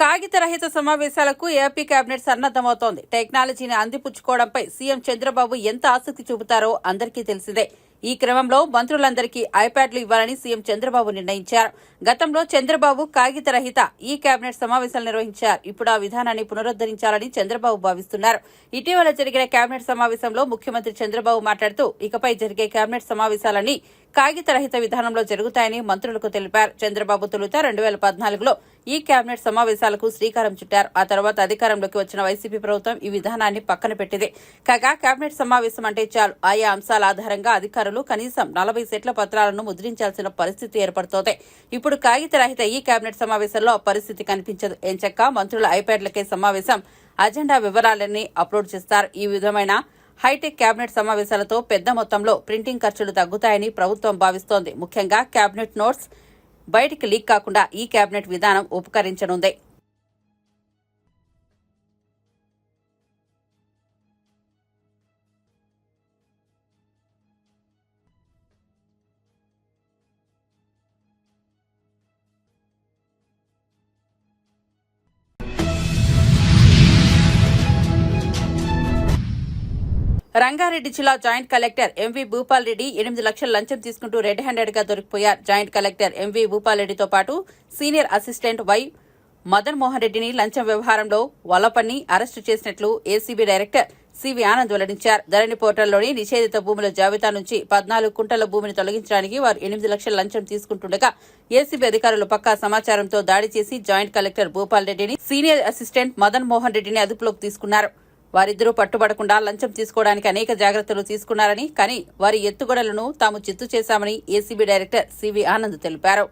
కాగిత రహిత సమావేశాలకు ఏపీ కేబినెట్ సన్నద్దమవుతోంది. టెక్నాలజీని అందిపుచ్చుకోవడంపై సీఎం చంద్రబాబు ఎంత ఆసక్తి చూపుతారో అందరికీ తెలిసిందే. ఈ క్రమంలో మంత్రులందరికీ ఐప్యాడ్లు ఇవ్వాలని సీఎం చంద్రబాబు నిర్ణయించారు. గతంలో చంద్రబాబు కాగిత రహిత ఈ కేబినెట్ సమావేశాలు నిర్వహించారు. ఇప్పుడు ఆ విధానాన్ని పునరుద్దరించాలని చంద్రబాబు భావిస్తున్నారు. ఇటీవల జరిగిన కేబినెట్ సమావేశంలో ముఖ్యమంత్రి చంద్రబాబు మాట్లాడుతూ ఇకపై జరిగే కేబినెట్ సమావేశాలన్నీ కాగిత రహిత విధానంలో జరుగుతాయని మంత్రులకు తెలిపారు. చంద్రబాబు తొలుత 2014లో ఈ కేబినెట్ సమావేశాలకు శ్రీకారం చుట్టారు. ఆ తర్వాత అధికారంలోకి వచ్చిన వైసీపీ ప్రభుత్వం ఈ విధానాన్ని పక్కన పెట్టింది. కాగా కేబినెట్ సమావేశం అంటే చాలు ఆయా అంశాల ఆధారంగా అధికారులు కనీసం 40 సెట్ల పత్రాలను ముద్రించాల్సిన పరిస్థితి ఏర్పడుతోంది. ఇప్పుడు కాగిత రహిత ఈ కేబినెట్ సమావేశంలో ఆ పరిస్థితి కనిపించదు. ఎంచక్క మంత్రుల ఐప్యాడ్లకే సమావేశం అజెండా వివరాలన్నీ అప్లోడ్ చేస్తారు. ఈ విధమైన హైటెక్ కేబినెట్ సమావేశాలతో పెద్ద మొత్తంలో ప్రింటింగ్ ఖర్చులు తగ్గుతాయని ప్రభుత్వం భావిస్తోంది. ముఖ్యంగా కేబినెట్ నోట్స్ బయటికి లీక్ కాకుండా ఈ కేబినెట్ విధానం ఉపకరించనుంది. రంగారెడ్డి జిల్లా joint collector MV Bhupal Reddy 8 లక్షల లంచం తీసుకుంటూ రెడ్ హ్యాండెడ్ గా దొరికిపోయారు. జాయింట్ కలెక్టర్ ఎంవి భూపాల్ రెడ్డితో పాటు senior assistant Y Madan Mohan రెడ్డిని లంచం వ్యవహారంలో వలపన్ని అరెస్టు చేసినట్లు ఏసీబీ డైరెక్టర్ సివి ఆనంద్ వెల్లడించారు. ధరణి పోర్టల్లోని నిషేధిత భూముల జాబితా నుంచి 14 కుంటల భూమిని తొలగించడానికి వారు 8 లక్షల లంచం తీసుకుంటుండగా ఏసీబీ అధికారులు పక్కా సమాచారంతో దాడి చేసి జాయింట్ కలెక్టర్ భూపాల్ రెడ్డిని సీనియర్ అసిస్టెంట్ మదన్ మోహన్ రెడ్డిని అదుపులోకి తీసుకున్నారు. వారిద్దరూ పట్టుబడకుండా లంచం తీసుకోవడానికి అనేక జాగ్రత్తలు తీసుకున్నారని, కానీ వారి ఎత్తుగడలను తాము చిత్తు చేశామని ఏసీబీ డైరెక్టర్ సివి ఆనంద్ తెలిపారు.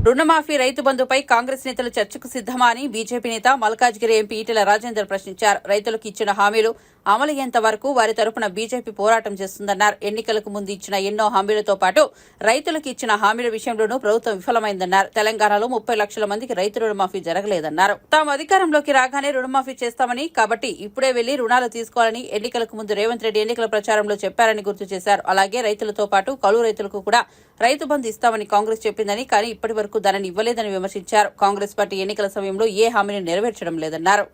రుణమాఫీ రైతు బంధుపై కాంగ్రెస్ నేతలు చర్చకు సిద్దమా అని బీజేపీ నేత మల్కాజ్గిరి ఎంపీ ఈటెల రాజేందర్ ప్రశ్నించారు. రైతులకు ఇచ్చిన హామీలు అమలయ్యేంత వరకు వారి తరపున బీజేపీ పోరాటం చేస్తుందన్నారు. ఎన్నికలకు ముందు ఇచ్చిన ఎన్నో హామీలతో పాటు రైతులకు ఇచ్చిన హామీల విషయంలోనూ ప్రభుత్వం విఫలమైందన్నారు. తెలంగాణలో 30 లక్షల మందికి రైతు రుణమాఫీ జరగలేదన్నారు. తాము అధికారంలోకి రాగానే రుణమాఫీ చేస్తామని, కాబట్టి ఇప్పుడే వెళ్లి రుణాలు తీసుకోవాలని ఎన్నికలకు ముందు రేవంత్ రెడ్డి ఎన్నికల ప్రచారంలో చెప్పారని గుర్తు చేశారు. అలాగే రైతులతో పాటు కౌలు రైతులకు కూడా రైతు బంధు ఇస్తామని కాంగ్రెస్ చెప్పిందని, కానీ ఇప్పటి వరకు దానిని ఇవ్వలేదని విమర్శించారు. కాంగ్రెస్ పార్టీ ఎన్నికల సమయంలో ఏ హామీని నెరవేర్చడం లేదన్నారు.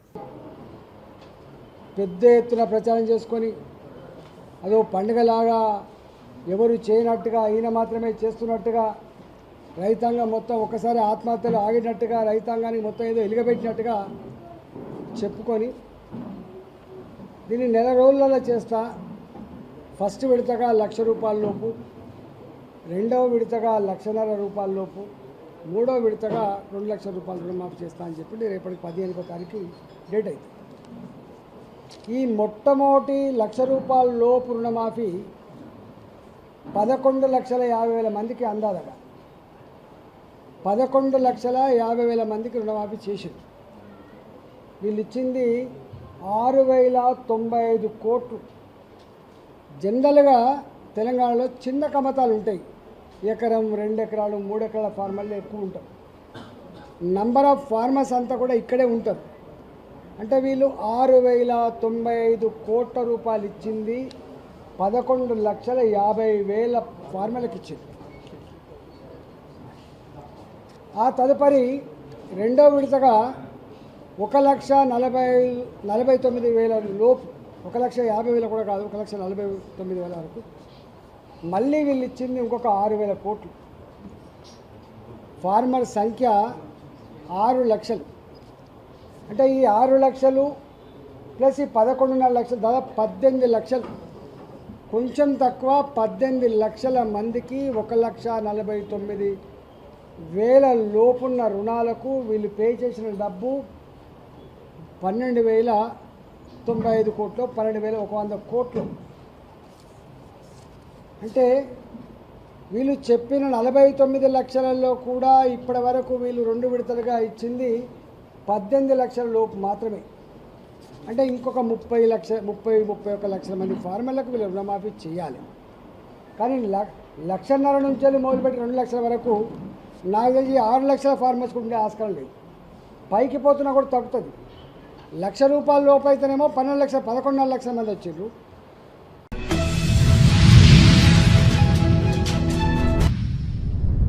పెద్ద ఎత్తున ప్రచారం చేసుకొని అదో పండుగలాగా ఎవరు చేయనట్టుగా ఈయన మాత్రమే చేస్తున్నట్టుగా రైతాంగం మొత్తం ఒకసారి ఆత్మహత్యలు ఆగినట్టుగా రైతాంగానికి మొత్తం ఏదో ఎలుగబెట్టినట్టుగా చెప్పుకొని దీన్ని నెల రోజులలో చేస్తా. ఫస్ట్ విడతగా ₹1,00,000 లోపు, రెండవ విడతగా ₹1,50,000 లోపు, మూడవ విడతగా ₹2 లక్షల రుణమాఫీ చేస్తా అని చెప్పి రేపటికి 15వ తారీఖు డేట్ అవుతుంది. ఈ మొట్టమొదటి ₹1,00,000 లోపు రుణమాఫీ 11,50,000 మందికి అందాదగా 11,50,000 మందికి రుణమాఫీ చేసింది. వీళ్ళు ఇచ్చింది 6,095 కోట్లు. జనరల్గా తెలంగాణలో చిన్న కమతాలు ఉంటాయి, ఎకరం 2 ఎకరాలు 3 ఎకరాల ఫార్మర్లు ఎక్కువ ఉంటారు. నంబర్ ఆఫ్ ఫార్మర్స్ అంతా కూడా ఇక్కడే ఉంటారు. అంటే వీళ్ళు 6,095 కోట్ల రూపాయలు ఇచ్చింది 11,50,000 ఫార్మర్లకు ఇచ్చింది. ఆ తదుపరి రెండో విడతగా 1,49,000 లోపు, 1,50,000 కూడా కాదు, 1,49,000 వరకు మళ్ళీ వీళ్ళు ఇచ్చింది ఇంకొక 6,000 కోట్లు. ఫార్మర్ సంఖ్య 6 లక్షలు. అంటే ఈ 6 లక్షలు ప్లస్ ఈ 11.5 లక్షలు దాదాపు 18 లక్షలు, కొంచెం తక్కువ 18 లక్షల మందికి 1,49,000 లోపున్న రుణాలకు వీళ్ళు పే చేసిన డబ్బు 12,095 కోట్లు, 12,100 కోట్లు. అంటే వీళ్ళు చెప్పిన 49 లక్షలలో కూడా ఇప్పటి వరకు వీళ్ళు 2 విడతలుగా ఇచ్చింది 18 లక్షల లోపు మాత్రమే. అంటే ఇంకొక 31 లక్షల మంది ఫార్మర్లకు వీళ్ళు రుణమాఫీ చేయాలి. కానీ 1,50,000 నుంచి మొదలుపెట్టి 2 లక్షల వరకు నాకు తెలిసి 6 లక్షల ఫార్మర్స్కి ఉండే ఆస్కారం లేదు. పైకి పోతున్నా కూడా తగ్గుతుంది. ₹1,00,000 లోపు అయితేనేమో 11 లక్షల 11.5 లక్షల మంది వచ్చారు.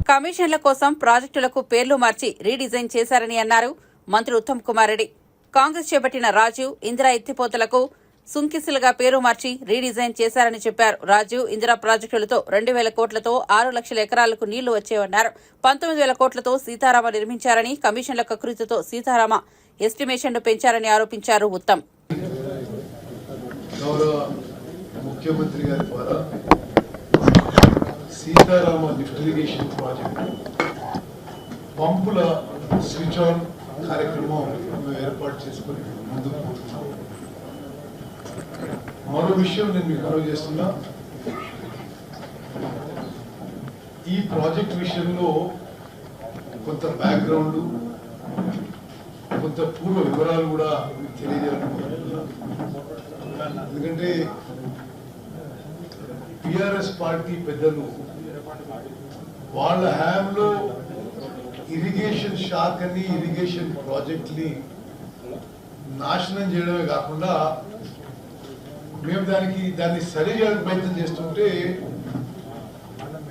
కమిషన్ల కోసం ప్రాజెక్టులకు పేర్లు మార్చి రీడిజైన్ చేశారని అన్నారు మంత్రి ఉత్తమ్ కుమార్ రెడ్డి. కాంగ్రెస్ చేపట్టిన రాజీవ్, ఇందిరా ఎత్తిపోతలకు సుంకిసిలుగా పేరు మార్చి రీడిజైన్ చేశారని చెప్పారు. రాజీవ్, ఇందిరా ప్రాజెక్టులతో 2,000 కోట్లతో 6 లక్షల ఎకరాలకు నీళ్లు వచ్చేవన్నారు. 19,000 కోట్లతో సీతారామ నిర్మించారని, కమిషన్ల కకృతితో సీతారామ ఎస్టిమేషన్ను పెంచారని ఆరోపించారు ఉత్తమ్. ముఖ్యమంత్రి గారి ద్వారా సీతారామ లిఫ్ట్ ఇరిగేషన్ ప్రాజెక్టు పంపుల స్విచ్ ఆన్ కార్యక్రమం మేము ఏర్పాటు చేసుకుని ముందుకు పోతున్నాం. మరో విషయం నేను మీకు మనవి చేస్తున్నా, ఈ ప్రాజెక్ట్ విషయంలో కొంత బ్యాక్గ్రౌండ్, కొంత పూర్వ వివరాలు కూడా తెలియజేయాలనుకుంటున్నా. ఎందుకంటే టిఆర్ఎస్ పార్టీ పెద్దలు వాళ్ళ హయాంలో ఇరిగేషన్ శాఖ అని, ఇరిగేషన్ ప్రాజెక్ట్ ని నాశనం చేయడమే కాకుండా మేము దాన్ని సరి చేయడానికి ప్రయత్నం చేస్తుంటే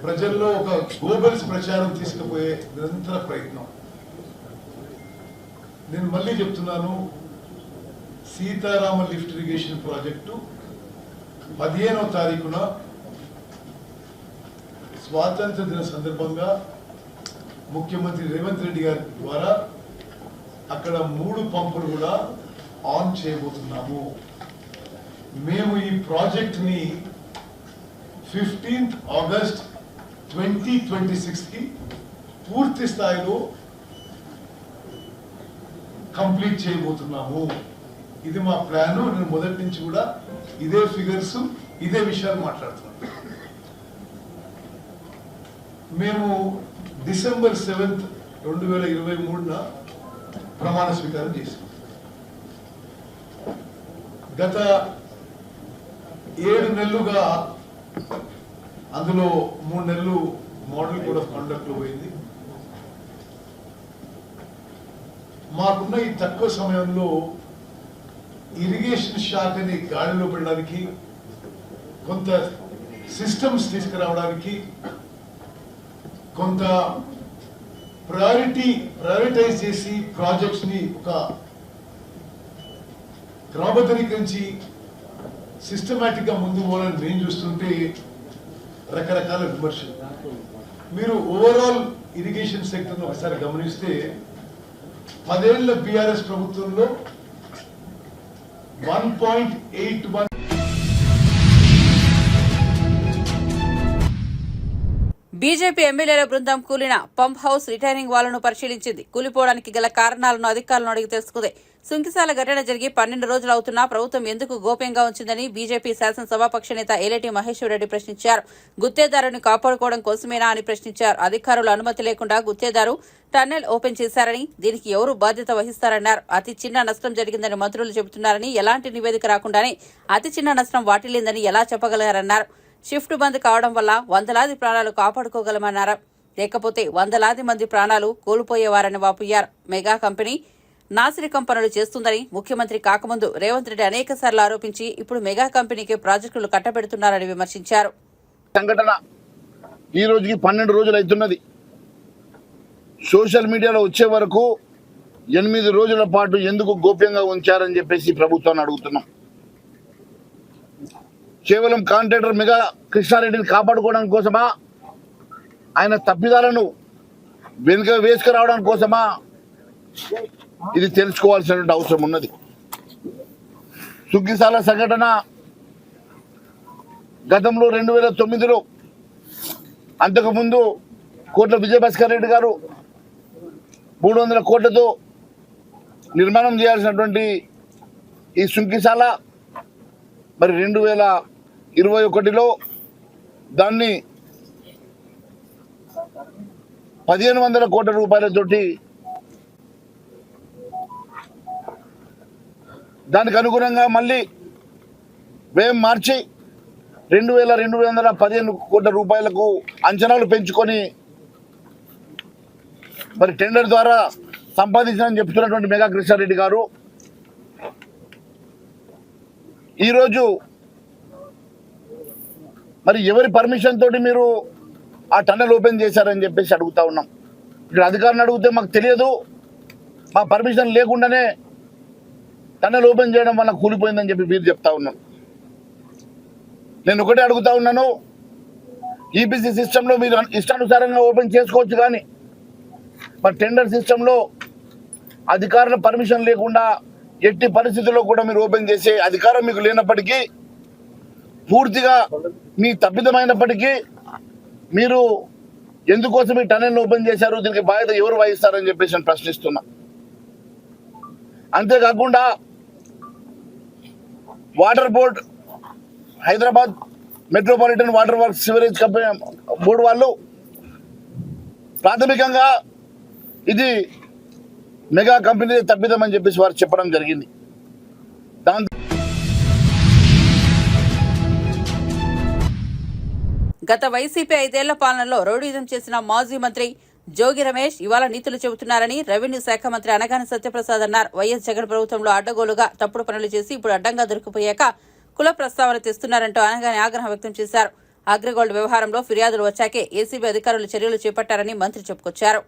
ప్రజల్లో ఒక గ్లోబల్స్ ప్రచారం తీసుకుపోయే నిరంతర ప్రయత్నం. నేను మళ్ళీ చెప్తున్నాను, సీతారామ లిఫ్ట్ ఇరిగేషన్ ప్రాజెక్టు 15వ తారీఖున స్వాతంత్ర దిన సందర్భంగా ముఖ్యమంత్రి రేవంత్ రెడ్డి గారి ద్వారా అక్కడ 3 పంపులు కూడా ఆన్ చేయబోతున్నాము. మేము ఈ ప్రాజెక్ట్ ని 15th ఆగస్ట్ 2026 కి పూర్తి స్థాయిలో కంప్లీట్ చేయబోతున్నాము. ఇది మా ప్లాన్. నేను మొదటి నుంచి కూడా ఇదే ఫిగర్స్, ఇదే విషయాలు మాట్లాడుతున్నాను. మేము డిసెంబర్ 7th 2023 ప్రమాణ స్వీకారం చేసాం. గత 7 నెలలుగా అందులో 3 నెలలు మోడల్ కోడ్ ఆఫ్ కండక్ట్ లో పోయింది. మాకున్న ఈ తక్కువ సమయంలో ఇరిగేషన్ శాఖని గాడిలో పెట్టడానికి, కొంత సిస్టమ్స్ తీసుకురావడానికి, కొంత ప్రయారిటైజ్ చేసి ప్రాజెక్ట్స్ ని ఒక క్రమబద్ధీకరించి సిస్టమేటిక్ గా ముందు పోవాలని నేను చూస్తుంటే రకరకాల విమర్శలు. మీరు ఓవరాల్ ఇరిగేషన్ సెక్టర్ ఒకసారి గమనిస్తే 10 ఏళ్ల బీఆర్ఎస్ ప్రభుత్వంలో 1.81 బీజేపీ ఎమ్మెల్యేల బృందం కూలిన పంప్ హౌస్ రిటైనింగ్ వాళ్లను పరిశీలించింది. కూలిపోవడానికి గల కారణాలను అధికారులను అడిగి తెలుసుకుంది. సుంకిసాల ఘటన జరిగి 12 రోజులు అవుతున్నా ప్రభుత్వం ఎందుకు గోప్యంగా ఉంచిందని బీజేపీ శాసనసభాపక్ష నేత ఏలేటి మహేశ్వర్ రెడ్డి ప్రశ్నించారు. గుత్తేదారుని కాపాడుకోవడం కోసమేనా అని ప్రశ్నించారు. అధికారుల అనుమతి లేకుండా గుత్తేదారు టన్నెల్ ఓపెన్ చేశారని, దీనికి ఎవరు బాధ్యత వహిస్తారన్నారు. అతి చిన్న నష్టం జరిగిందని మంత్రులు చెబుతున్నారని, ఎలాంటి నివేదిక రాకుండానే అతి చిన్న నష్టం వాటిల్లిందని ఎలా చెప్పగలరన్నారు. షిఫ్ట్ బంద్ కావడం వల్ల వందలాది ప్రాణాలు కాపాడుకోగలమన్నారు. లేకపోతే వందలాది మంది ప్రాణాలు కోల్పోయేవారని వాపోయారు. మెగా కంపెనీ నాసిరకం పనులు చేస్తుందని ముఖ్యమంత్రి కాకముందు రేవంత్ రెడ్డి అనేకసార్లు ఆరోపించి ఇప్పుడు మెగా కంపెనీకి ప్రాజెక్టులు కట్టబెడుతున్నారని విమర్శించారు. సంఘటన ఈ రోజుకి 12 రోజులు అవుతున్నది. సోషల్ మీడియాలో వచ్చే వరకు 8 రోజుల పాటు ఎందుకు గోప్యంగా ఉంచారని చెప్పేసి ప్రభుత్వాన్ని అడుగుతున్నాం. కేవలం కాంట్రాక్టర్ మెగా కృష్ణారెడ్డిని కాపాడుకోవడం కోసమా, ఆయన తప్పిదాలను వెనుక వేసుకురావడం కోసమా, ఇది తెలుసుకోవాల్సినటువంటి అవసరం ఉన్నది. సుగ్గిసాల సంఘటన గతంలో 2009లో అంతకుముందు కోట్ల విజయభాస్కర్ రెడ్డి గారు 300 కోట్లతో నిర్మాణం చేయాల్సినటువంటి ఈ సుంకిసాల మరి 2021లో దాన్ని 1500 కోట్ల రూపాయలతోటి దానికి అనుగుణంగా మళ్ళీ వ్యయం మార్చి 2215 కోట్ల రూపాయలకు అంచనాలు పెంచుకొని మరి టెండర్ ద్వారా సంపాదించాలని చెప్తున్నటువంటి మెగా కృష్ణారెడ్డి గారు ఈరోజు మరి ఎవరి పర్మిషన్ తోటి మీరు ఆ టన్నెల్ ఓపెన్ చేశారని చెప్పేసి అడుగుతా ఉన్నాం. ఇక్కడ అధికారులను అడిగితే మాకు తెలియదు, మా పర్మిషన్ లేకుండానే టన్నెల్ ఓపెన్ చేయడం వల్ల కూలిపోయిందని చెప్పి మీరు చెప్తా ఉన్నాం. నేను ఒకటే అడుగుతా ఉన్నాను, ఈపీసీ సిస్టంలో మీరు ఇష్టానుసారంగా ఓపెన్ చేసుకోవచ్చు, కానీ మరి టెండర్ సిస్టంలో అధికారుల పర్మిషన్ లేకుండా ఎట్టి పరిస్థితుల్లో కూడా మీరు ఓపెన్ చేసే అధికారం మీకు లేనప్పటికీ, పూర్తిగా మీ తప్పిదమైనప్పటికీ మీరు ఎందుకోసం ఈ టన్నెల్ ఓపెన్ చేశారు, దీనికి బాధ్యత ఎవరు వహిస్తారని చెప్పేసి నేను ప్రశ్నిస్తున్నా. అంతేకాకుండా water board, Hyderabad metropolitan water works sewerage company board వాళ్ళు ప్రాథమికంగా ఇది మెగా కంపెనీ తప్పిదమని చెప్పేసి వారు చెప్పడం జరిగింది. దాంతో గత వైసీపీ 5 ఏళ్ల పాలనలో రౌడీజం చేసిన మాజీ మంత్రి జోగి రమేష్ ఇవాళ నీతులు చెబుతున్నారని రెవెన్యూ శాఖ మంత్రి అనగాని సత్యప్రసాద్ అన్నారు. వైఎస్ జగన్ ప్రభుత్వంలో అడ్డగోలుగా తప్పుడు పనులు చేసి ఇప్పుడు అడ్డంగా దొరికిపోయాక కుల ప్రస్తావన తెస్తున్నారంటూ అనగాని ఆగ్రహం వ్యక్తం చేశారు. అగ్రిగోల్డ్ వ్యవహారంలో ఫిర్యాదులు వచ్చాకే ఏసీబీ అధికారులు చర్యలు చేపట్టారని మంత్రి చెప్పుకొచ్చారు.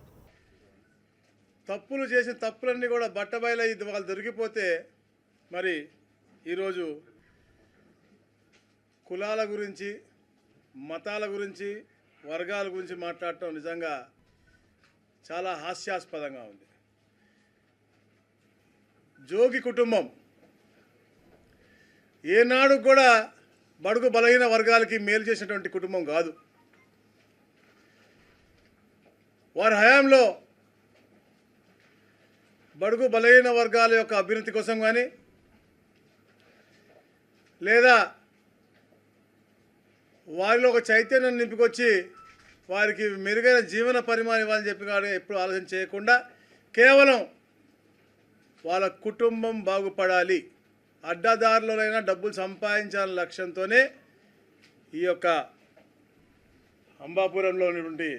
తప్పులు చేసిన తప్పులన్నీ కూడా బట్టబయలై వాళ్ళు దొరికిపోతే మరి ఈరోజు కులాల గురించి, మతాల గురించి, వర్గాల గురించి మాట్లాడటం నిజంగా చాలా హాస్యాస్పదంగా ఉంది. జోగి కుటుంబం ఏనాడు కూడా బడుగు బలహీన వర్గాలకి మేలు చేసినటువంటి కుటుంబం కాదు. వారి హయాంలో బడుగు బలహీన వర్గాల యొక్క అభ్యున్నతి కోసం కానీ, లేదా వారిలో ఒక చైతన్యం నింపుకొచ్చి వారికి మెరుగైన జీవన పరిమాణం ఇవ్వాలని చెప్పి కానీ ఎప్పుడు ఆలోచన చేయకుండా కేవలం వాళ్ళ కుటుంబం బాగుపడాలి, అడ్డదారులైనా డబ్బులు సంపాదించాలనే లక్ష్యంతోనే ఈ యొక్క అంబాపురంలో ఉన్నటువంటి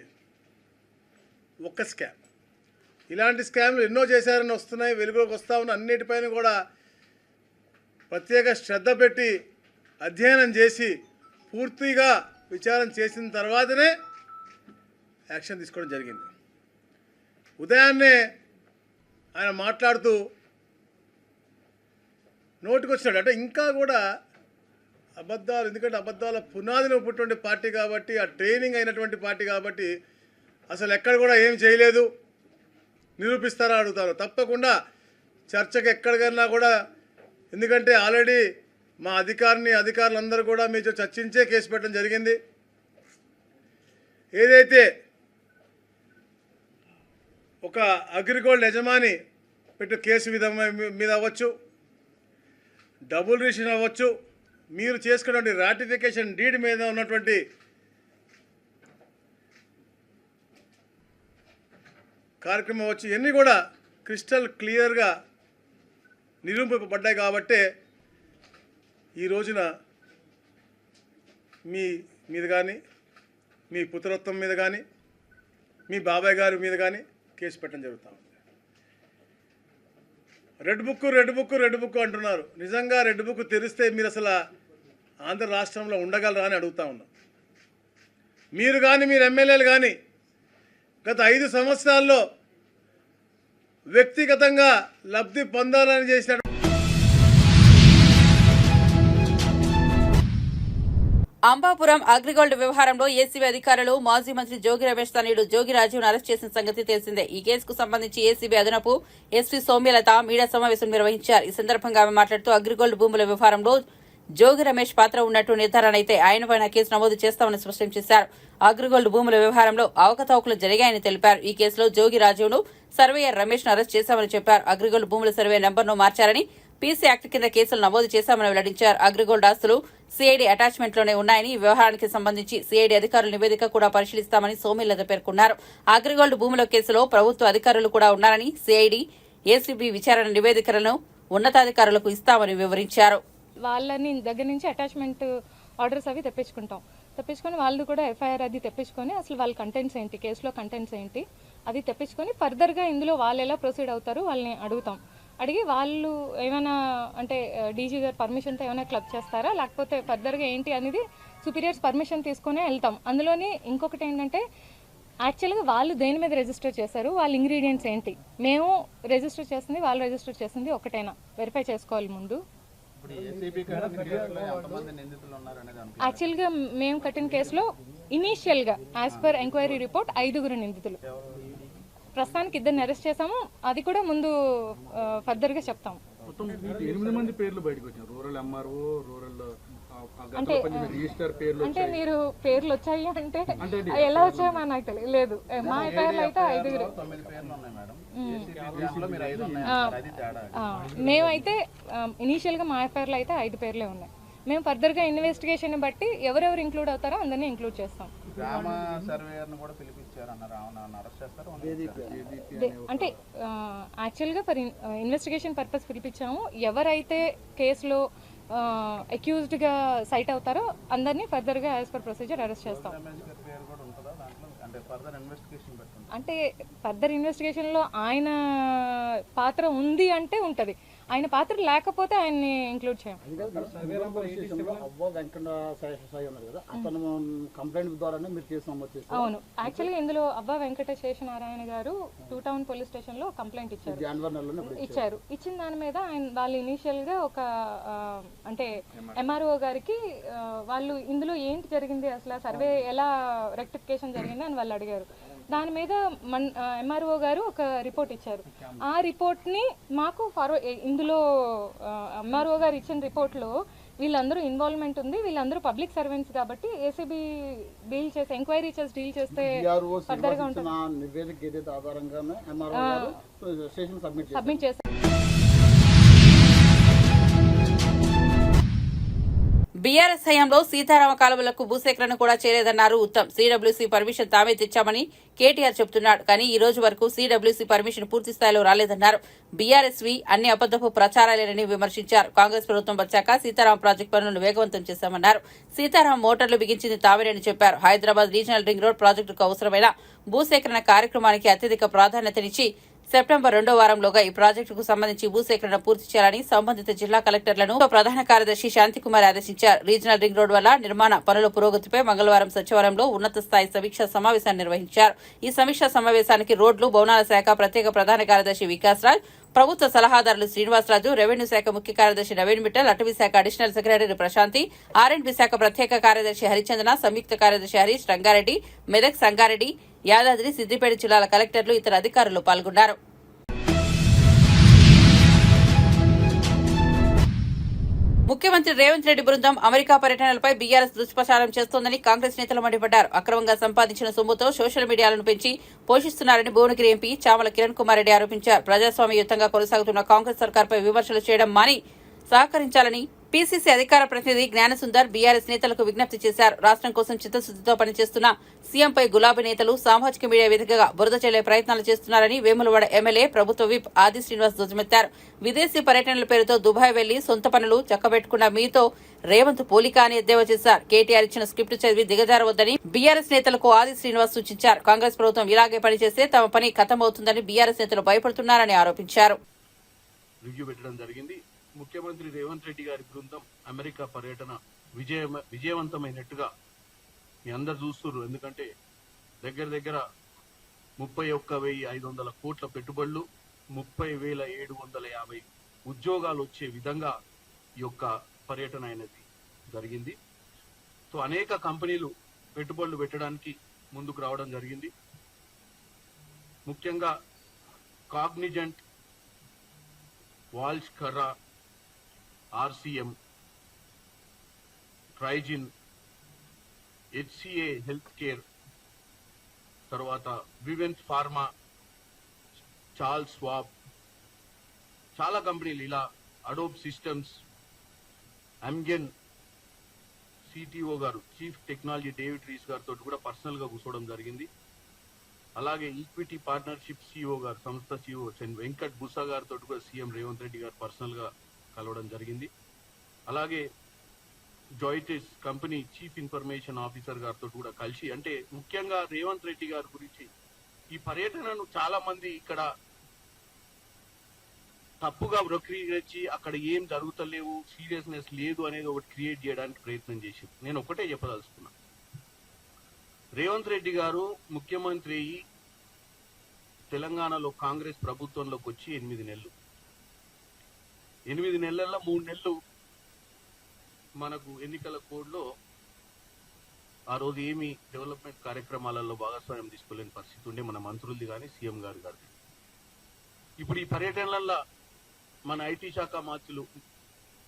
ఒక్క స్కామ్, ఇలాంటి స్కామ్లు ఎన్నో చేశారని వస్తున్నాయి, వెలుగులోకి వస్తూ ఉన్న అన్నిటిపైన కూడా ప్రత్యేక శ్రద్ధ పెట్టి అధ్యయనం చేసి పూర్తిగా విచారణ చేసిన తర్వాతనే యాక్షన్ తీసుకోవడం జరిగింది. ఉదయాన్నే ఆయన మాట్లాడుతూ నోటికి వచ్చినాడు అంటే ఇంకా కూడా అబద్ధాలు, ఎందుకంటే అబద్ధాల పునాదిలో పుట్టినటువంటి పార్టీ కాబట్టి, ఆ ట్రైనింగ్ అయినటువంటి పార్టీ కాబట్టి అసలు ఎక్కడ కూడా ఏం చేయలేదు నిరూపిస్తారా అడుగుతారు. తప్పకుండా చర్చకు ఎక్కడికన్నా కూడా, ఎందుకంటే ఆల్రెడీ మా అధికారులందరూ కూడా మీతో చర్చించే కేసు పెట్టడం జరిగింది. ఏదైతే ఒక అగ్రిగోల్డ్ యజమాని పెట్టు కేసు మీద అవ్వచ్చు, డబుల్ రిజిస్ట్రేషన్ అవ్వచ్చు, మీరు చేసుకున్నటువంటి రాటిఫికేషన్ డీడ్ మీద ఉన్నటువంటి కార్యక్రమం అవ్వచ్చు, ఇవన్నీ కూడా క్రిస్టల్ క్లియర్గా నిరూపింపబడ్డాయి. కాబట్టే ఈ రోజున మీద కానీ, మీ పుత్రత్వం మీద కానీ, మీ బాబాయ్ గారి మీద కానీ కేసు పెట్టడం జరుగుతూ ఉంది. రెడ్ బుక్ అంటున్నారు. నిజంగా రెడ్ బుక్ తెరిస్తే మీరు అసలు ఆంధ్ర రాష్ట్రంలో ఉండగలరా అని అడుగుతా ఉన్నాం. మీరు కానీ, మీరు ఎమ్మెల్యేలు కానీ గత 5 సంవత్సరాల్లో వ్యక్తిగతంగా లబ్ధి పొందాలని చేసిన అంబాపురం అగ్రిగోల్డ్ వ్యవహారంలో ఏసీబీ అధికారులు మాజీ మంత్రి జోగి రమేష్ తనయుడు జోగి రాజీవ్ను అరెస్ట్ చేసిన సంగతి తెలిసిందే. ఈ కేసుకు సంబంధించి ఏసీబీ అదనపు ఎస్పీ సౌమ్యలత మీడియా సమావేశం నిర్వహించారు. ఈ సందర్భంగా ఆమె మాట్లాడుతూ అగ్రిగోల్డ్ భూముల వ్యవహారంలో జోగి రమేష్ పాత్ర ఉన్నట్టు నిర్ధారణ అయితే ఆయనపైన కేసు నమోదు చేస్తామని స్పష్టం చేశారు. అగ్రిగోల్డ్ భూముల వ్యవహారంలో అవకతవకలు జరిగాయని తెలిపారు. ఈ కేసులో జోగి రాజీవ్ను సర్వేయర్ రమేష్ ను అరెస్ట్ చేశామని చెప్పారు. అగ్రిగోల్డ్ భూముల సర్వే నెంబర్ను మార్చారని, పీసీ యాక్ట్ కింద కేసులు నమోదు చేశామని వెల్లడించారు. అగ్రిగోల్డ్ ఆస్తులు సిఐడి అటాచ్మెంట్లోనే ఉన్నాయని, ఈ వ్యవహారానికి సంబంధించి సిఐడి అధికారుల నివేదిక కూడా పరిశీలిస్తామని సోమిలత పేర్కొన్నారు. అగ్రిగోల్డ్ భూముల కేసులో ప్రభుత్వ అధికారులు కూడా ఉన్నారని, సిఐడి, ఏసీబీ విచారణ నివేదికలను ఉన్నతాధికారులకు ఇస్తామని వివరించారు. వాళ్ళని దగ్గర నుంచి అటాచ్మెంట్ ఆర్డర్స్ అవి తెప్పించుకొని వాళ్ళు కూడా ఎఫ్ఐఆర్ అది తెప్పించుకొని అసలు వాళ్ళ కంటెంట్స్ ఏంటి, కేసులో కంటెంట్స్ ఏంటి అది తెప్పించుకొని ఫర్దర్గా ఇందులో వాళ్ళు ఎలా ప్రొసీడ్ అవుతారు వాళ్ళని అడుగుతాం. అడిగి వాళ్ళు ఏమైనా అంటే డీజీ గారు పర్మిషన్తో ఏమైనా క్లబ్ చేస్తారా లేకపోతే ఫర్దర్గా ఏంటి అనేది సుపీరియర్స్ పర్మిషన్ తీసుకునే వెళ్తాం. అందులోని ఇంకొకటి ఏంటంటే యాక్చువల్గా వాళ్ళు దేని మీద రిజిస్టర్ చేశారు, వాళ్ళ ఇంగ్రీడియంట్స్ ఏంటి, మేము రిజిస్టర్ చేసింది వాళ్ళు రిజిస్టర్ చేసింది ఒకటేనా వెరిఫై చేసుకోవాలి ముందు. యాక్చువల్గా మేము కట్టిన కేసులో ఇనీషియల్గా యాజ్ పర్ ఎంక్వైరీ రిపోర్ట్ 5 నిందితులు. ప్రస్తుతానికి 2 అరెస్ట్ చేసాము, అది కూడా ముందు ఫర్దర్గా చెప్తాము. 8 మంది పేర్లు బయటకు వచ్చారు. రూరల్ ఎంఆర్ఓ, రూరల్ రిజిస్టర్ పేర్లు. అంటే మీరు పేర్లు వచ్చాయి అంటే ఎలా వచ్చాయో మా నాకు తెలియదు. మా పేర్లు అయితే 5. మేమైతే ఇనీషియల్గా మా ఎఫ్ఐఆర్లో అయితే 5 పేర్లే ఉన్నాయి. మేము ఫర్దర్గా ఇన్వెస్టిగేషన్ బట్టి ఎవరెవరు ఇంక్లూడ్ అవుతారో అందరినీ ఇంక్లూడ్ చేస్తాం. అంటే యాక్చువల్గా ఫర్ ఇన్వెస్టిగేషన్ పర్పస్ పిలిపించాము. ఎవరైతే కేసులో అక్యూజ్డ్గా సైట్ అవుతారో అందరినీ ఫర్దర్గా యాజ్ పర్ ప్రొసీజర్ అరెస్ట్ చేస్తాం. అంటే ఫర్దర్ ఇన్వెస్టిగేషన్లో ఆయన పాత్ర ఉంది అంటే ఉంటుంది, ఆయన పాత్ర లేకపోతే ఆయన్ని ఇంక్లూడ్ చేయం. అవును, యాక్చువల్గా ఇందులో అబ్బా వెంకటశేష నారాయణ గారు 2 టౌన్ పోలీస్ స్టేషన్లో కంప్లైంట్ ఇచ్చారు. ఇచ్చిన దాని మీద వాళ్ళు ఇనీషియల్గా ఒక అంటే ఎంఆర్ఓ గారికి వాళ్ళు ఇందులో ఏంటి జరిగింది, అసలు సర్వే ఎలా రెక్టిఫికేషన్ జరిగింది అని వాళ్ళు అడిగారు. దాని మీద ఎంఆర్ఓ గారు ఒక రిపోర్ట్ ఇచ్చారు. ఆ రిపోర్ట్ని మాకు ఇందులో ఎంఆర్ఓ గారు ఇచ్చిన రిపోర్ట్లో వీళ్ళందరూ ఇన్వాల్వ్మెంట్ ఉంది, వీళ్ళందరూ పబ్లిక్ సర్వెంట్స్ కాబట్టి ఏసీబీ డీల్ చేసి ఎంక్వైరీ చేసి డీల్ చేస్తే ఫర్దర్గా ఉంటుంది. సబ్మిట్ చేశారు. బీఆర్ఎస్ హయాంలో సీతారామ కాలువలకు భూసేకరణ కూడా చేయలేదన్నారు ఉత్తమ్. సీడబ్ల్యూసీ పర్మిషన్ తామే తెచ్చామని కేటీఆర్ చెబుతున్నాడు. కానీ ఈ రోజు వరకు సీడబ్ల్యూసీ పర్మిషన్ పూర్తి స్థాయిలో రాలేదన్నారు. బీఆర్ఎస్వి అన్ని అబద్దపు ప్రచారాలేనని విమర్శించారు. కాంగ్రెస్ ప్రభుత్వం వచ్చాక సీతారామ ప్రాజెక్టు పనులను వేగవంతం చేశామన్నారు. సీతారామ మోటార్లు బిగించింది తామేనని చెప్పారు. హైదరాబాద్ రీజనల్ రింగ్ రోడ్ ప్రాజెక్టుకు అవసరమైన భూసేకరణ కార్యక్రమానికి అత్యధిక ప్రాధాన్యతనిచ్చి సెప్టెంబర్ 2వ వారంలోగా ఈ ప్రాజెక్టుకు సంబంధించి భూసేకరణ పూర్తి చేయాలని సంబంధిత జిల్లా కలెక్టర్లను ప్రధాన కార్యదర్శి శాంతికుమార్ ఆదేశించారు. రీజనల్ రింగ్ రోడ్ వల్ల నిర్మాణ పనుల పురోగతిపై మంగళవారం సచివాలయంలో ఉన్నత స్థాయి సమీక్షా సమావేశాన్ని నిర్వహించారు. ఈ సమీక్షా సమావేశానికి రోడ్లు, భవనాల శాఖ ప్రత్యేక ప్రధాన కార్యదర్శి వికాస్ రాజ్, ప్రభుత్వ సలహాదారులు శ్రీనివాసరాజు, రెవెన్యూ శాఖ ముఖ్య కార్యదర్శి నవీన్ మిట్టల్, అటవీ శాఖ అడిషనల్ సెక్రటరీ ప్రశాంతి, ఆర్ఎండ్బి శాఖ ప్రత్యేక కార్యదర్శి హరిచందన, సంయుక్త కార్యదర్శి హరీష్, రంగారెడ్డి, మెదక్, సంగారెడ్డి, యాదాద్రి, సిద్దిపేట జిల్లాల కలెక్టర్లు, ఇతర అధికారులు పాల్గొన్నారు. ముఖ్యమంత్రి రేవంత్ రెడ్డి బృందం అమెరికా పర్యటనలపై బీఆర్ఎస్ దుష్ప్రచారం చేస్తోందని కాంగ్రెస్ నేతలు మండిపడ్డారు. అక్రమంగా సంపాదించిన సొమ్ముతో సోషల్ మీడియాలను పెంచి పోషిస్తున్నారని భువనగిరి ఎంపీ చామల కిరణ్ కుమార్ రెడ్డి ఆరోపించారు. ప్రజాస్వామ్యయుతంగా కొనసాగుతున్న కాంగ్రెస్ సర్కార్పై విమర్శలు చేయడం మాని సహకరించాలని పీసీసీ అధికార ప్రతినిధి జ్ఞానసుందర్ బీఆర్ఎస్ నేతలకు విజ్ఞప్తి చేశారు. రాష్ట్రం కోసం చిత్తశుద్దితో పనిచేస్తున్న సీఎంపై గులాబీ నేతలు సామాజిక మీడియా వేదికగా బురద చల్లే ప్రయత్నాలు చేస్తున్నారని వేములవాడ ఎమ్మెల్యే ప్రభుత్వ విప్ ఆది శ్రీనివాస్ ధ్వజమెత్తారు. విదేశీ పర్యటనల పేరుతో దుబాయ్ వెళ్లి సొంత పనులు చక్కబెట్టుకున్న మీతో రేవంత్ పోలిక అని ఎద్దేవా చేశారు. కేటీఆర్ ఇచ్చిన స్క్రిప్ట్ చదివి దిగజారవద్దని బీఆర్ఎస్ నేతలకు ఆది శ్రీనివాస్ సూచించారు. కాంగ్రెస్ ప్రభుత్వం ఇలాగే పనిచేస్తే తమ పని ఖతమవుతుందని బీఆర్ఎస్ నేతలు భయపడుతున్నారని ఆరోపించారు. ముఖ్యమంత్రి రేవంత్ రెడ్డి గారి బృందం అమెరికా పర్యటన విజయవంతమైనట్టుగా మీ అందరు చూస్తున్నారు. ఎందుకంటే దగ్గర 31,500 కోట్ల పెట్టుబడులు, 30,750 ఉద్యోగాలు వచ్చే విధంగా ఈ యొక్క పర్యటన అనేది జరిగింది. సో అనేక కంపెనీలు పెట్టుబడులు పెట్టడానికి ముందుకు రావడం జరిగింది. ముఖ్యంగా Cognizant, Walsh Karra, RCM, Trizin, HCA health care, తర్వాత వివెన్స్ ఫార్మా, చార్ల్స్ స్వాబ్, చాలా కంపెనీలు ఇలా Adobe Systems, Amgen CTO garu chief technology David Rees గారితో కూడా పర్సనల్ గా కూర్చోవడం జరిగింది. అలాగే ఈక్విటీ పార్ట్నర్షిప్ సిఇఓ గారు, సంస్థ సిఇఓ వెంకట్ బుసా గారితో కూడా సీఎం రేవంత్ రెడ్డి గారు పర్సనల్ గా కలవడం జరిగింది. అలాగే జాయిటిస్ కంపెనీ చీఫ్ ఇన్ఫర్మేషన్ ఆఫీసర్ గారితో కూడా కలిసి, అంటే ముఖ్యంగా రేవంత్ రెడ్డి గారి గురించి ఈ పర్యటనను చాలా మంది ఇక్కడ తప్పుగా వక్రీకరించి అక్కడ ఏం జరుగుతలేవు, సీరియస్నెస్ లేదు అనేది ఒకటి క్రియేట్ చేయడానికి ప్రయత్నం చేసి నేను ఒకటే చెప్పదలుచుకున్నా. రేవంత్ రెడ్డి గారు ముఖ్యమంత్రి అయ్యి తెలంగాణలో కాంగ్రెస్ ప్రభుత్వంలోకి వచ్చి 8 నెలలు. 8 నెలల్లో 3 నెలలు మనకు ఎన్నికల కోడ్లో ఆ రోజు ఏమి డెవలప్మెంట్ కార్యక్రమాలలో భాగస్వామ్యం తీసుకోలేని పరిస్థితి ఉండే మన మంత్రులది కానీ సీఎం గారు గారిది. ఇప్పుడు ఈ పర్యటనలలో మన ఐటీ శాఖ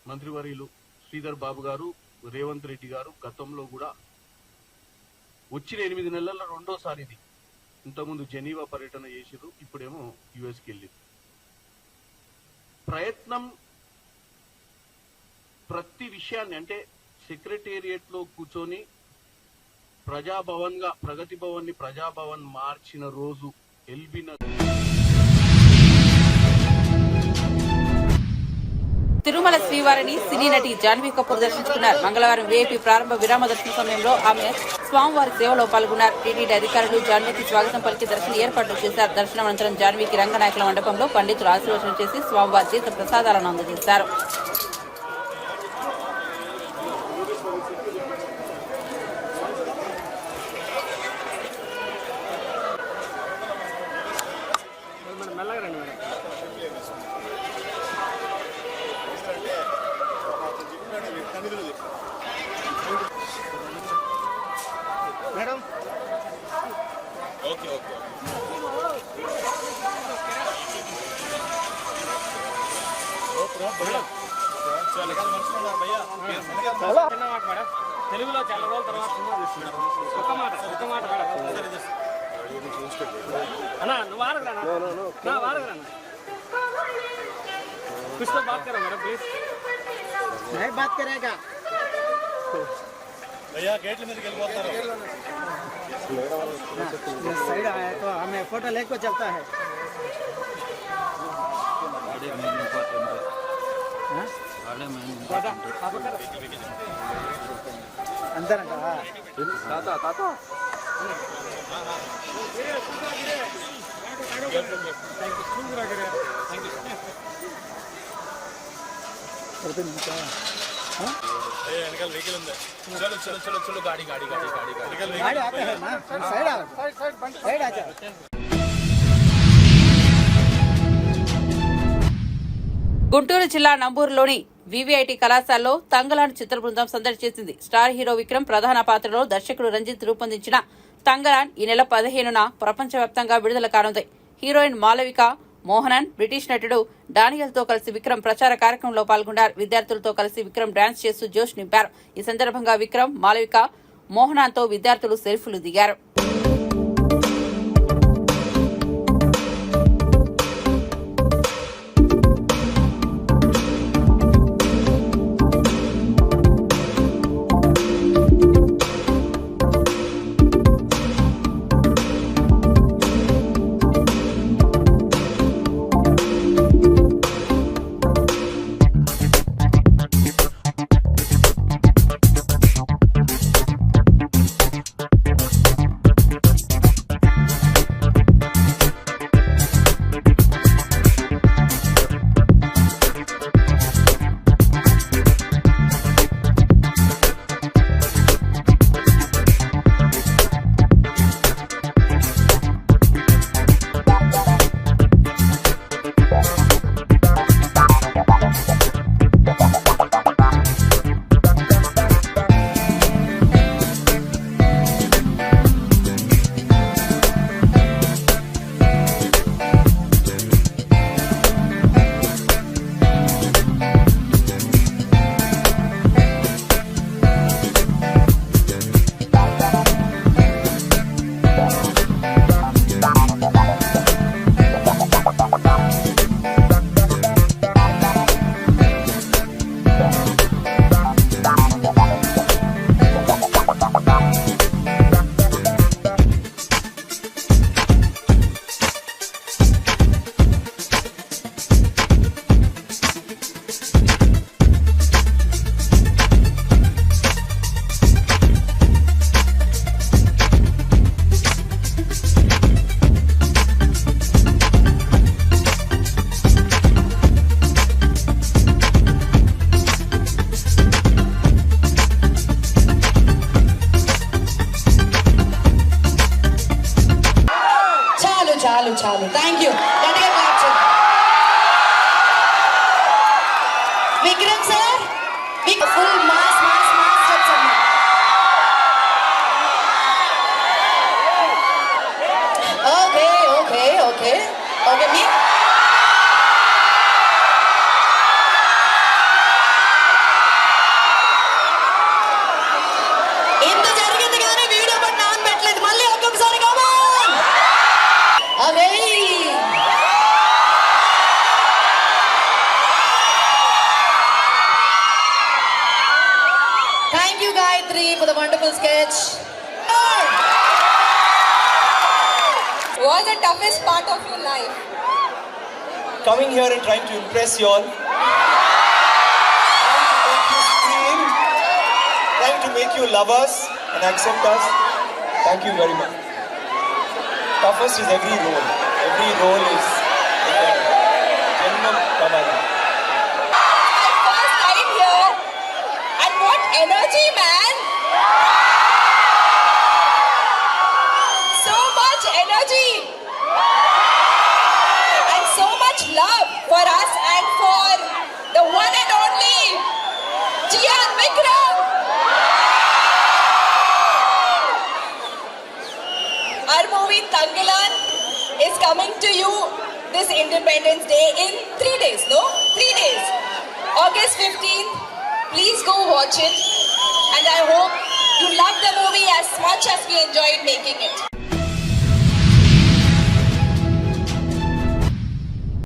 మంత్రివర్యులు శ్రీధర్ బాబు గారు, రేవంత్ రెడ్డి గారు గతంలో కూడా వచ్చిన 8 నెలల్లో రెండోసారి ఇది. ఇంతకుముందు జెనీవా పర్యటన చేసిరు, ఇప్పుడేమో యుఎస్కి వెళ్ళింది. ప్రయత్నం ప్రతి విషయాన్ని అంటే సెక్రటేరియట్ లో కూర్చొని ప్రగతి భవన్ ని ప్రజాభవన్ మార్చిన రోజు ఎల్బిన తిరుమల శ్రీవారిని సినీ నటి జాన్వీ కపూర్ దర్శించుకున్నారు. మంగళవారం వీఐపీ ప్రారంభ విరామ దర్శన సమయంలో ఆమె స్వామివారి సేవలో పాల్గొన్నారు. టీటీడీ అధికారులు జాన్వీకి స్వాగతం పలికి దర్శన ఏర్పాట్లు చేశారు. దర్శనం అనంతరం జాన్వీకి రంగనాయకుల మండపంలో పండితులు ఆశీర్వచనం చేసి స్వామివారి తీర్థ ప్రసాదాలను అందజేశారు. తెలుగులో చాలా రోజుల తర్వాత సినిమా తీస్తున్నారు. ఒక మాట అన్నా, నువ్వు వాడగరా వాడగరా कुछ तो बात करो मैडम प्लीज. नहीं बात करेगा भैया. गेट में साइड आया तो हमें फोटो लेको चलता है. अंदर ताता चलो गाड़ी आते हैं ना. साइड आ जाओ. గుంటూరు జిల్లా నంబూరులోని వీవీఐటీ కళాశాలలో తంగలాన్ చిత్ర బృందం సందడి చేసింది. స్టార్ హీరో విక్రమ్ ప్రధాన పాత్రలో దర్శకుడు రంజిత్ రూపొందించిన తంగలాన్ ఈ నెల 15న ప్రపంచవ్యాప్తంగా విడుదల కానుంది. హీరోయిన్ మాలవిక మోహనన్, బ్రిటిష్ నటుడు డానియల్ తో కలిసి విక్రమ్ ప్రచార కార్యక్రమంలో పాల్గొన్నారు. విద్యార్థులతో కలిసి విక్రమ్ డాన్స్ చేస్తూ జోష్ నింపారు. ఈ సందర్భంగా విక్రమ్, మాలవిక, మోహనాన్ తో విద్యార్థులు సెల్ఫీలు దిగారు. you, Gayatri, for the wonderful sketch. What's the toughest part of your life? Coming here and trying to impress you all. Trying to make you love us and accept us. Thank you very much. Toughest is every role. Every role is Janmam Kavali. My first time here, and what energy, man! So much energy, and so much love for us and for the one and only Jian Vikram. Our movie Tangalan is coming to you this Independence Day in 3 days, no? 3 days. August 15th. Please go watch it. And I hope you love the movie as much as we enjoyed making it.